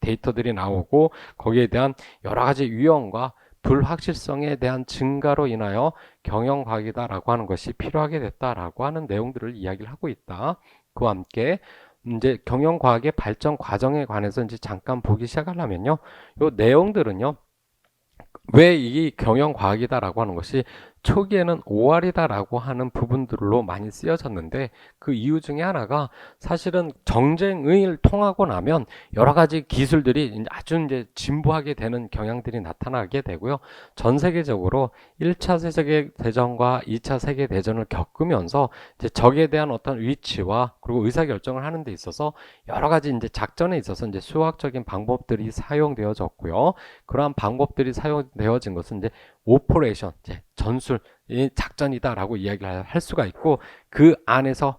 데이터들이 나오고, 거기에 대한 여러 가지 위험과 불확실성에 대한 증가로 인하여 경영과학이다라고 하는 것이 필요하게 됐다라고 하는 내용들을 이야기를 하고 있다. 그와 함께 이제 경영과학의 발전 과정에 관해서 이제 잠깐 보기 시작하려면요, 이 내용들은요, 왜 이 경영과학이다라고 하는 것이 초기에는 OR이다라고 하는 부분들로 많이 쓰여졌는데, 그 이유 중에 하나가 사실은 경쟁을 통하고 나면 여러 가지 기술들이 아주 이제 진보하게 되는 경향들이 나타나게 되고요. 전 세계적으로 1차 세계대전과 2차 세계대전을 겪으면서 이제 적에 대한 어떤 위치와 그리고 의사결정을 하는 데 있어서 여러 가지 이제 작전에 있어서 이제 수학적인 방법들이 사용되어졌고요. 그러한 방법들이 사용되어진 것은 이제 오퍼레이션, 이제 전술, 이 작전이다라고 이야기를 할 수가 있고, 그 안에서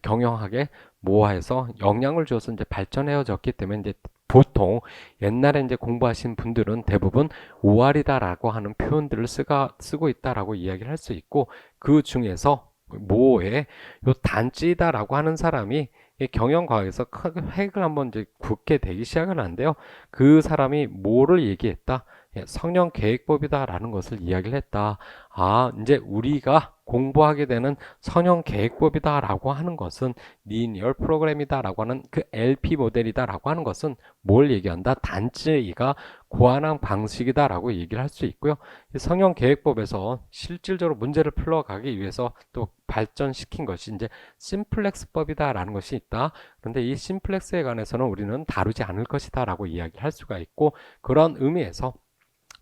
경영학에 모아해서 영향을 주어서 이제 발전해졌기 때문에 이제 보통 옛날에 이제 공부하신 분들은 대부분 오알이다라고 하는 표현들을 쓰고 있다라고 이야기를 할 수 있고, 그 중에서 모의 요 단지다라고 하는 사람이 경영과학에서 핵을 한번 이제 굳게 되기 시작을 하는데요. 그 사람이 뭐를 얘기했다? 성형계획법이다라는 것을 이야기를 했다. 아, 이제 우리가 공부하게 되는 성형계획법이다라고 하는 것은 리니어 프로그램이다라고 하는 그 LP 모델이다라고 하는 것은 뭘 얘기한다? 단지가 고안한 방식이다라고 얘기를 할 수 있고요. 성형계획법에서 실질적으로 문제를 풀어가기 위해서 또 발전시킨 것이 이제 심플렉스법이다라는 것이 있다. 그런데 이 심플렉스에 관해서는 우리는 다루지 않을 것이다라고 이야기할 수가 있고, 그런 의미에서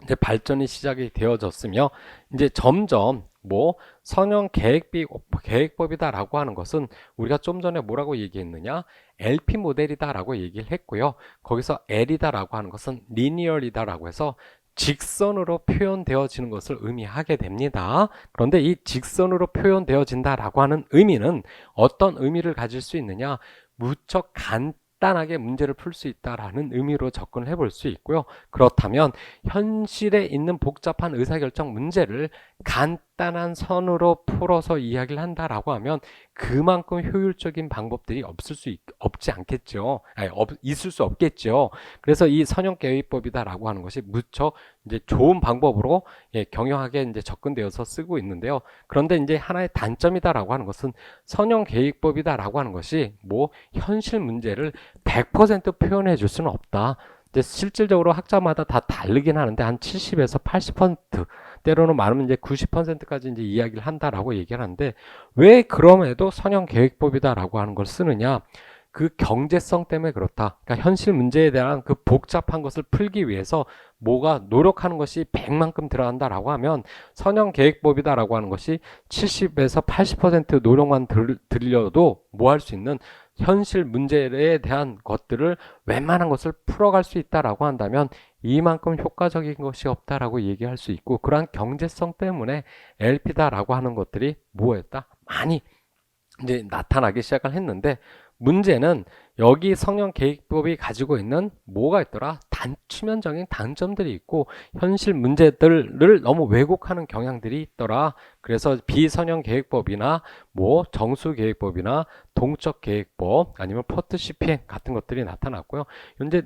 이제 발전이 시작이 되어졌으며, 이제 점점 성형 계획법이다라고 하는 것은 우리가 좀 전에 뭐라고 얘기했느냐? LP 모델이다라고 얘기를 했고요. 거기서 L이다라고 하는 것은 리니얼이다라고 해서 직선으로 표현되어지는 것을 의미하게 됩니다. 그런데 이 직선으로 표현되어진다라고 하는 의미는 어떤 의미를 가질 수 있느냐? 무척 간단하게 문제를 풀 수 있다라는 의미로 접근을 해볼 수 있고요. 그렇다면 현실에 있는 복잡한 의사결정 문제를 간단한 선으로 풀어서 이야기를 한다라고 하면 그만큼 효율적인 방법들이 없지 않겠죠. 있을 수 없겠죠. 그래서 이 선형계획법이다라고 하는 것이 무척 이제 좋은 방법으로 경영학에 이제 접근되어서 쓰고 있는데요. 그런데 이제 하나의 단점이다라고 하는 것은 선형계획법이다라고 하는 것이 현실 문제를 100% 표현해 줄 수는 없다. 이제 실질적으로 학자마다 다 다르긴 하는데 한 70에서 80%, 때로는 많으면 이제 90%까지 이제 이야기를 한다라고 얘기를 하는데, 왜 그럼에도 선형계획법이다라고 하는 걸 쓰느냐? 그 경제성 때문에 그렇다. 그러니까 현실 문제에 대한 그 복잡한 것을 풀기 위해서 뭐가 노력하는 것이 100만큼 들어간다라고 하면 선형계획법이다라고 하는 것이 70에서 80% 노력만 들려도 뭐 할 수 있는 현실 문제에 대한 것들을 웬만한 것을 풀어갈 수 있다라고 한다면 이만큼 효과적인 것이 없다라고 얘기할 수 있고, 그러한 경제성 때문에 LP다라고 하는 것들이 뭐였다? 많이 이제 나타나기 시작을 했는데, 문제는 여기 성형계획법이 가지고 있는 뭐가 있더라? 치명적인 단점들이 있고 현실 문제들을 너무 왜곡하는 경향들이 있더라. 그래서 비선형계획법이나 정수계획법이나 동적계획법 아니면 포트 CPM 같은 것들이 나타났고요. 현재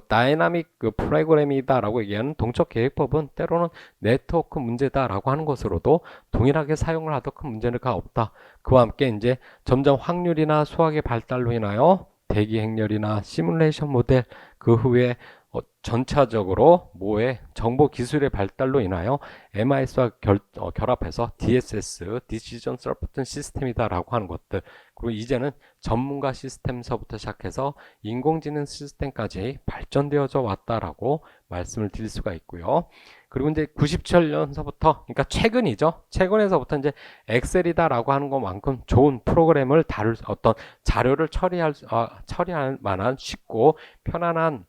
다이나믹 프로그램이다라고 얘기하는 동적계획법은 때로는 네트워크 문제다라고 하는 것으로도 동일하게 사용을 하도 큰 문제가 없다. 그와 함께 이제 점점 확률이나 수학의 발달로 인하여 대기 행렬이나 시뮬레이션 모델, 그 후에 전차적으로 정보 기술의 발달로 인하여 MIS와 결합해서 DSS, Decision Support 시스템이다라고 하는 것들, 그리고 이제는 전문가 시스템서부터 시작해서 인공지능 시스템까지 발전되어져 왔다라고 말씀을 드릴 수가 있고요. 그리고 이제 97년서부터, 그러니까 최근이죠. 최근에서부터 이제 엑셀이다라고 하는 것만큼 좋은 프로그램을 다룰 어떤 자료를 처리할 만한 쉽고 편안한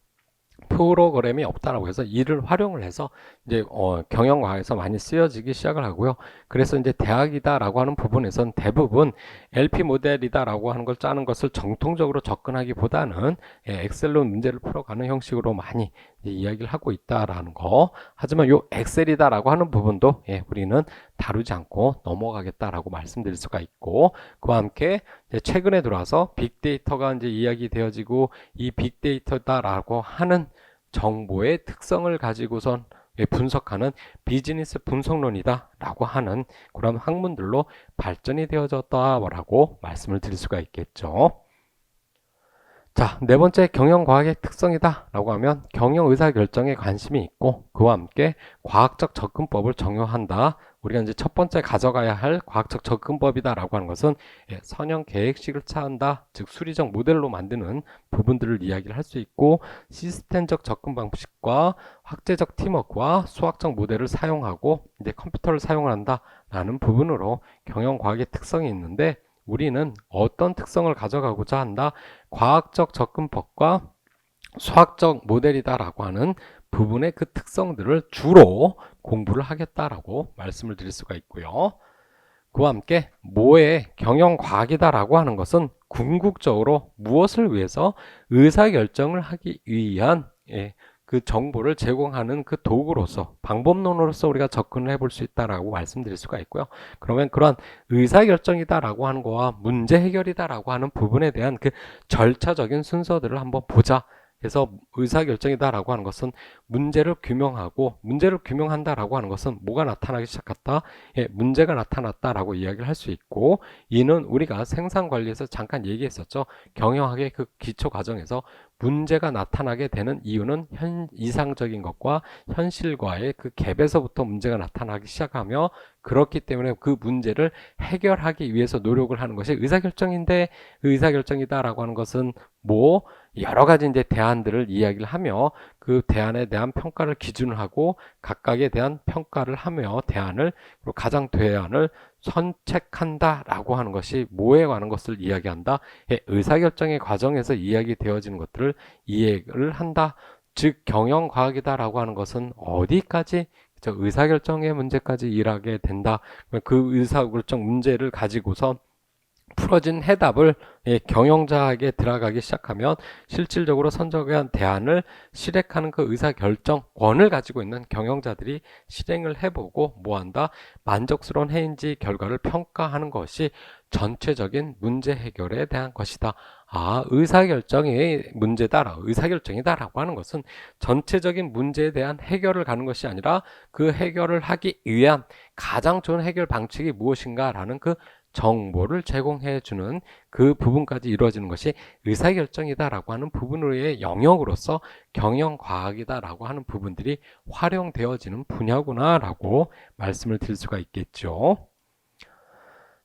프로그램이 없다라고 해서 이를 활용을 해서 이제 경영과에서 많이 쓰여지기 시작을 하고요. 그래서 이제 대학이다라고 하는 부분에선 대부분 LP 모델이다라고 하는 걸 짜는 것을 정통적으로 접근하기보다는 엑셀로 문제를 풀어가는 형식으로 많이 이야기를 하고 있다라는 거. 하지만 요 엑셀이다라고 하는 부분도 우리는 다루지 않고 넘어가겠다라고 말씀드릴 수가 있고, 그와 함께 최근에 들어와서 빅데이터가 이제 이야기되어지고, 이 빅데이터다라고 하는 정보의 특성을 가지고선 분석하는 비즈니스 분석론이다라고 하는 그런 학문들로 발전이 되어졌다라고 말씀을 드릴 수가 있겠죠. 자, 네 번째 경영과학의 특성이다 라고 하면 경영 의사결정에 관심이 있고 그와 함께 과학적 접근법을 적용한다. 우리가 이제 첫 번째 가져가야 할 과학적 접근법이다 라고 하는 것은 선형 계획식을 차한다, 즉 수리적 모델로 만드는 부분들을 이야기를 할 수 있고, 시스템적 접근 방식과 학제적 팀워크와 수학적 모델을 사용하고 이제 컴퓨터를 사용한다 라는 부분으로 경영과학의 특성이 있는데, 우리는 어떤 특성을 가져가고자 한다? 과학적 접근법과 수학적 모델이다라고 하는 부분의 그 특성들을 주로 공부를 하겠다라고 말씀을 드릴 수가 있고요. 그와 함께 뭐의 경영과학이다라고 하는 것은 궁극적으로 무엇을 위해서 의사결정을 하기 위한 그 정보를 제공하는 그 도구로서 방법론으로서 우리가 접근을 해볼 수 있다라고 말씀드릴 수가 있고요. 그러면 그런 의사결정이다라고 하는 거와 문제 해결이다라고 하는 부분에 대한 그 절차적인 순서들을 한번 보자. 그래서 의사결정이다라고 하는 것은 문제를 규명하고, 문제를 규명한다라고 하는 것은 뭐가 나타나기 시작했다? 문제가 나타났다라고 이야기를 할 수 있고, 이는 우리가 생산관리에서 잠깐 얘기했었죠. 경영학의 그 기초 과정에서 문제가 나타나게 되는 이유는 이상적인 것과 현실과의 그 갭에서부터 문제가 나타나기 시작하며, 그렇기 때문에 그 문제를 해결하기 위해서 노력을 하는 것이 의사결정인데, 의사결정이다라고 하는 것은 뭐 여러 가지 이제 대안들을 이야기를 하며 그 대안에 대한 평가를 기준을 하고 각각에 대한 평가를 하며 대안을, 그리고 가장 대안을 선택한다라고 하는 것이 뭐에 관한 것을 이야기한다. 의사결정의 과정에서 이야기되어지는 것들을 이해를 한다. 즉 경영과학이다라고 하는 것은 어디까지 의사결정의 문제까지 일하게 된다. 그 의사결정 문제를 가지고서 풀어진 해답을 경영자에게 들어가기 시작하면 실질적으로 선정한 대안을 실행하는 그 의사결정권을 가지고 있는 경영자들이 실행을 해보고 뭐한다? 만족스러운 해인지 결과를 평가하는 것이 전체적인 문제 해결에 대한 것이다. 의사결정이 문제다, 의사결정이다라고 하는 것은 전체적인 문제에 대한 해결을 가는 것이 아니라 그 해결을 하기 위한 가장 좋은 해결 방식이 무엇인가라는 그 정보를 제공해 주는 그 부분까지 이루어지는 것이 의사결정이다라고 하는 부분의 영역으로서 경영과학이다라고 하는 부분들이 활용되어지는 분야구나라고 말씀을 드릴 수가 있겠죠.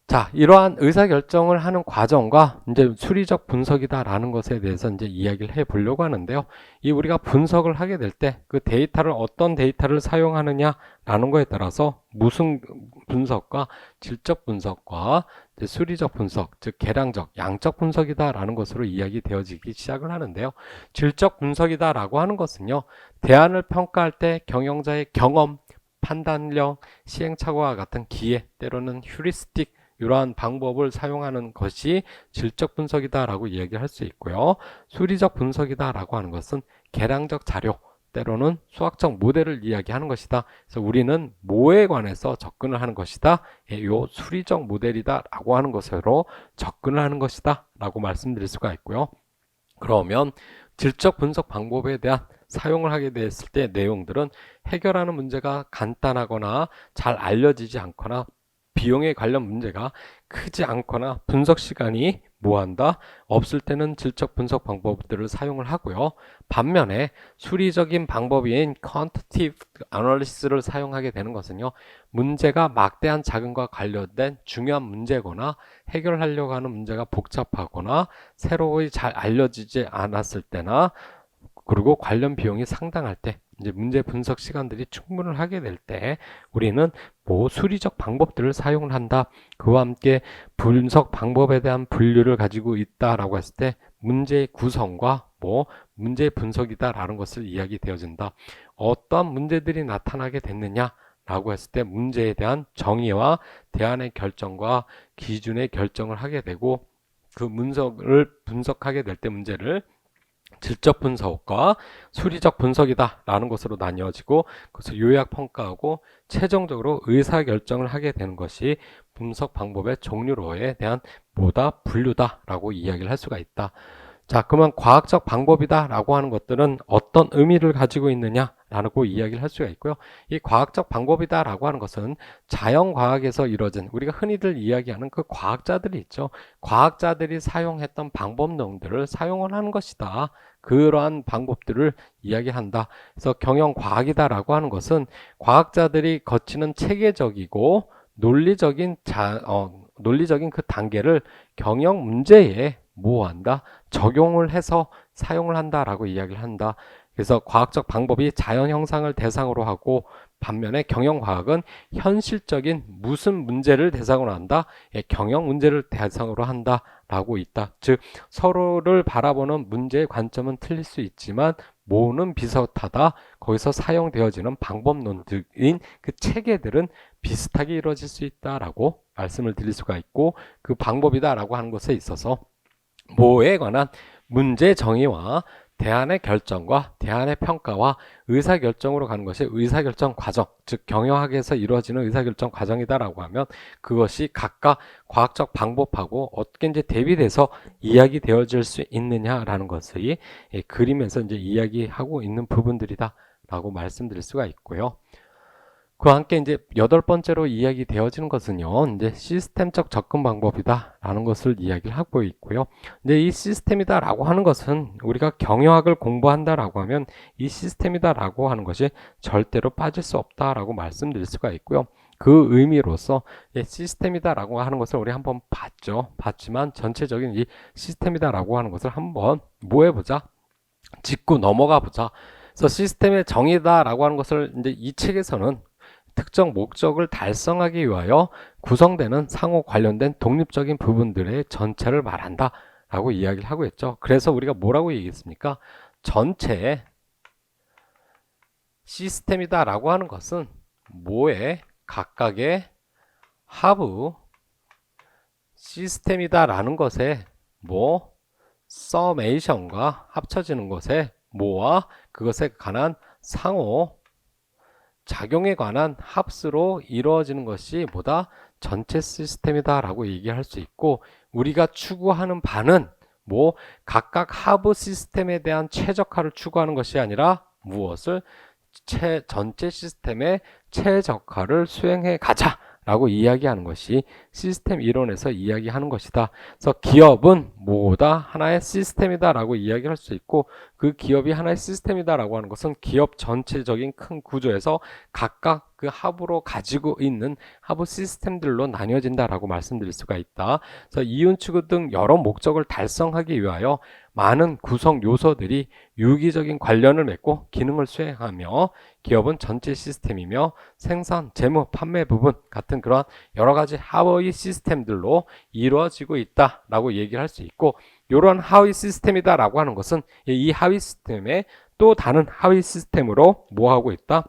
자, 이러한 의사결정을 하는 과정과 이제 수리적 분석이다라는 것에 대해서 이제 이야기를 해 보려고 하는데요. 이 우리가 분석을 하게 될 때 그 데이터를 어떤 데이터를 사용하느냐라는 거에 따라서 무슨 분석과 질적 분석과 이제 수리적 분석, 즉 계량적, 양적 분석이다라는 것으로 이야기되어지기 시작을 하는데요. 질적 분석이다라고 하는 것은요. 대안을 평가할 때 경영자의 경험, 판단력, 시행착오와 같은 기회, 때로는 휴리스틱 이러한 방법을 사용하는 것이 질적 분석이다라고 이야기할 수 있고요. 수리적 분석이다라고 하는 것은 계량적 자료, 때로는 수학적 모델을 이야기하는 것이다. 그래서 우리는 뭐에 관해서 접근을 하는 것이다. 요 수리적 모델이다라고 하는 것으로 접근을 하는 것이다 라고 말씀드릴 수가 있고요. 그러면 질적 분석 방법에 대한 사용을 하게 됐을 때 내용들은 해결하는 문제가 간단하거나 잘 알려지지 않거나 비용에 관련 문제가 크지 않거나 분석 시간이 뭐한다? 없을 때는 질적 분석 방법들을 사용을 하고요. 반면에 수리적인 방법인 Quantitative Analysis를 사용하게 되는 것은요. 문제가 막대한 자금과 관련된 중요한 문제거나 해결하려고 하는 문제가 복잡하거나 새로이 잘 알려지지 않았을 때나 그리고 관련 비용이 상당할 때 이제 문제 분석 시간들이 충분을 하게 될 때 우리는 뭐 수리적 방법들을 사용을 한다. 그와 함께 분석 방법에 대한 분류를 가지고 있다라고 했을 때 문제의 구성과 뭐 문제 분석이다라는 것을 이야기되어진다. 어떠한 문제들이 나타나게 됐느냐? 라고 했을 때 문제에 대한 정의와 대안의 결정과 기준의 결정을 하게 되고 그 문서를 분석하게 될 때 문제를 질적 분석과 수리적 분석이다 라는 것으로 나뉘어지고 그것을 요약 평가하고 최종적으로 의사결정을 하게 되는 것이 분석 방법의 종류로에 대한 뭐다? 분류다 라고 이야기를 할 수가 있다. 자, 그러면 과학적 방법이다 라고 하는 것들은 어떤 의미를 가지고 있느냐 라고 이야기를 할 수가 있고요. 이 과학적 방법이다 라고 하는 것은 자연과학에서 이루어진 우리가 흔히들 이야기하는 그 과학자들이 있죠. 과학자들이 사용했던 방법론들을 사용을 하는 것이다. 그러한 방법들을 이야기한다. 그래서 경영과학이다 라고 하는 것은 과학자들이 거치는 체계적이고 논리적인 그 단계를 경영 문제에 뭐한다? 적용을 해서 사용을 한다라고 이야기를 한다. 그래서 과학적 방법이 자연 형상을 대상으로 하고 반면에 경영과학은 현실적인 무슨 문제를 대상으로 한다? 예, 경영 문제를 대상으로 한다라고 있다. 즉 서로를 바라보는 문제의 관점은 틀릴 수 있지만 뭐는 비슷하다. 거기서 사용되어지는 방법론들인 그 체계들은 비슷하게 이루어질 수 있다라고 말씀을 드릴 수가 있고 그 방법이다라고 하는 것에 있어서 뭐에 관한 문제 정의와 대안의 결정과 대안의 평가와 의사결정으로 가는 것이 의사결정 과정, 즉 경영학에서 이루어지는 의사결정 과정이다라고 하면 그것이 각각 과학적 방법하고 어떻게 이제 대비돼서 이야기되어질 수 있느냐라는 것을 그림에서 이제 이야기하고 있는 부분들이다라고 말씀드릴 수가 있고요. 그와 함께 이제 여덟 번째로 이야기 되어지는 것은요, 이제 시스템적 접근 방법이다라는 것을 이야기를 하고 있고요. 이제 이 시스템이다라고 하는 것은 우리가 경영학을 공부한다라고 하면 이 시스템이다라고 하는 것이 절대로 빠질 수 없다라고 말씀드릴 수가 있고요. 그 의미로서 시스템이다라고 하는 것을 우리 한번 봤지만 전체적인 이 시스템이다라고 하는 것을 한번 뭐 해보자? 짚고 넘어가 보자. 그래서 시스템의 정의다라고 하는 것을 이제 이 책에서는 특정 목적을 달성하기 위하여 구성되는 상호 관련된 독립적인 부분들의 전체를 말한다 라고 이야기를 하고 있죠. 그래서 우리가 뭐라고 얘기했습니까? 전체 시스템이다 라고 하는 것은 뭐에 각각의 하부 시스템이다 라는 것에 뭐 서메이션과 합쳐지는 것에 뭐와 그것에 관한 상호 작용에 관한 합수로 이루어지는 것이 뭐다? 전체 시스템이다 라고 얘기할 수 있고 우리가 추구하는 바는 뭐 각각 하부 시스템에 대한 최적화를 추구하는 것이 아니라 무엇을 전체 시스템의 최적화를 수행해 가자 라고 이야기하는 것이 시스템 이론에서 이야기하는 것이다. 그래서 기업은 뭐다? 하나의 시스템이다 라고 이야기할 수 있고 그 기업이 하나의 시스템이다 라고 하는 것은 기업 전체적인 큰 구조에서 각각 그 하부로 가지고 있는 하부 시스템들로 나뉘어진다 라고 말씀드릴 수가 있다. 그래서 이윤 추구 등 여러 목적을 달성하기 위하여 많은 구성 요소들이 유기적인 관련을 맺고 기능을 수행하며 기업은 전체 시스템이며 생산, 재무, 판매 부분 같은 그런 여러 가지 하위 시스템들로 이루어지고 있다라고 얘기를 할 수 있고 이런 하위 시스템이다라고 하는 것은 이 하위 시스템에 또 다른 하위 시스템으로 뭐 하고 있다?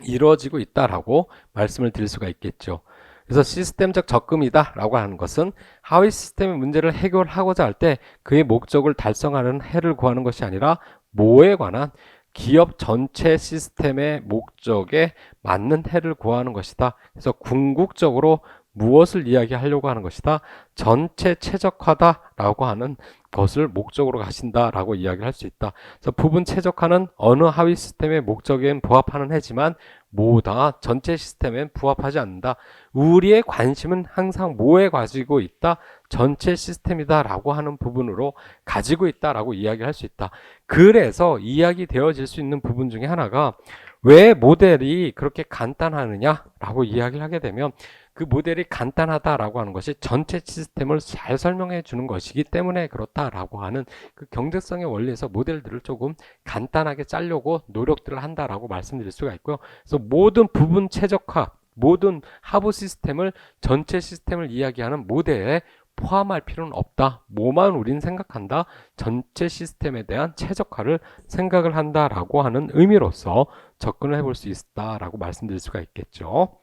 이루어지고 있다라고 말씀을 드릴 수가 있겠죠. 그래서 시스템적 접근이다 라고 하는 것은 하위 시스템의 문제를 해결하고자 할 때 그의 목적을 달성하는 해를 구하는 것이 아니라 뭐에 관한 기업 전체 시스템의 목적에 맞는 해를 구하는 것이다. 그래서 궁극적으로 무엇을 이야기하려고 하는 것이다? 전체 최적화다라고 하는 것을 목적으로 가신다라고 이야기를 할 수 있다. 그래서 부분 최적화는 어느 하위 시스템의 목적에 부합하는 해지만 뭐다 전체 시스템엔 부합하지 않는다. 우리의 관심은 항상 뭐에 가지고 있다? 전체 시스템이다 라고 하는 부분으로 가지고 있다 라고 이야기할 수 있다. 그래서 이야기 되어질 수 있는 부분 중에 하나가 왜 모델이 그렇게 간단하느냐 라고 이야기를 하게 되면 그 모델이 간단하다라고 하는 것이 전체 시스템을 잘 설명해 주는 것이기 때문에 그렇다라고 하는 그 경제성의 원리에서 모델들을 조금 간단하게 짜려고 노력들을 한다라고 말씀드릴 수가 있고요. 그래서 모든 부분 최적화, 모든 하부 시스템을 전체 시스템을 이야기하는 모델에 포함할 필요는 없다. 뭐만 우린 생각한다? 전체 시스템에 대한 최적화를 생각을 한다라고 하는 의미로서 접근을 해볼 수 있다라고 말씀드릴 수가 있겠죠.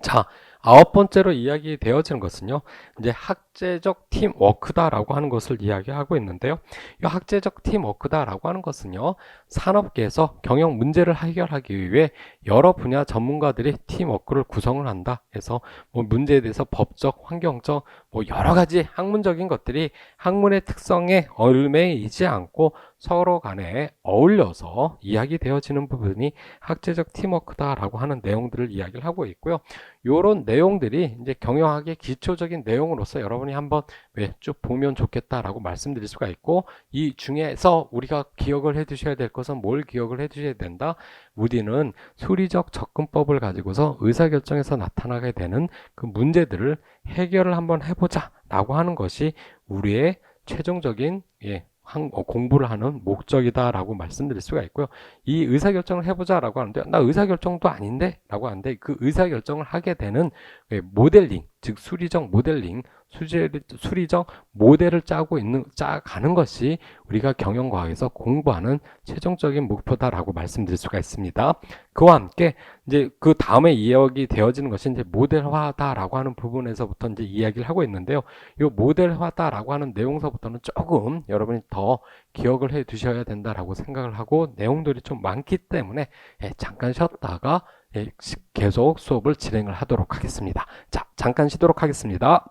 자, 아홉 번째로 이야기 되어지는 것은요, 이제 학제적 팀워크다라고 하는 것을 이야기하고 있는데요. 이 학제적 팀워크다라고 하는 것은요, 산업계에서 경영 문제를 해결하기 위해 여러 분야 전문가들이 팀워크를 구성을 한다. 그래서 뭐 문제에 대해서 법적, 환경적, 뭐 여러 가지 학문적인 것들이 학문의 특성에 얽매이지 않고 서로 간에 어울려서 이야기되어지는 부분이 학제적 팀워크다라고 하는 내용들을 이야기를 하고 있고요. 이런 내용들이 이제 경영학의 기초적인 내용으로서 여러분이 한번 쭉 보면 좋겠다라고 말씀드릴 수가 있고 이 중에서 우리가 기억을 해 두셔야 될 것은 뭘 기억을 해 두셔야 된다? 우리는 수리적 접근법을 가지고서 의사결정에서 나타나게 되는 그 문제들을 해결을 한번 해보자 라고 하는 것이 우리의 최종적인 공부를 하는 목적이다라고 말씀드릴 수가 있고요. 이 의사결정을 해보자라고 하는데 나 의사결정도 아닌데 라고 하는데 그 의사결정을 하게 되는 모델링, 즉 수리적 모델링, 수리적 모델을 짜가는 것이 우리가 경영과학에서 공부하는 최종적인 목표다라고 말씀드릴 수가 있습니다. 그와 함께 이제 그 다음에 이야기 되어지는 것이 이제 모델화다라고 하는 부분에서부터 이제 이야기를 하고 있는데요. 이 모델화다라고 하는 내용서부터는 조금 여러분이 더 기억을 해 두셔야 된다라고 생각을 하고 내용들이 좀 많기 때문에 잠깐 쉬었다가 계속 수업을 진행을 하도록 하겠습니다. 자, 잠깐 쉬도록 하겠습니다.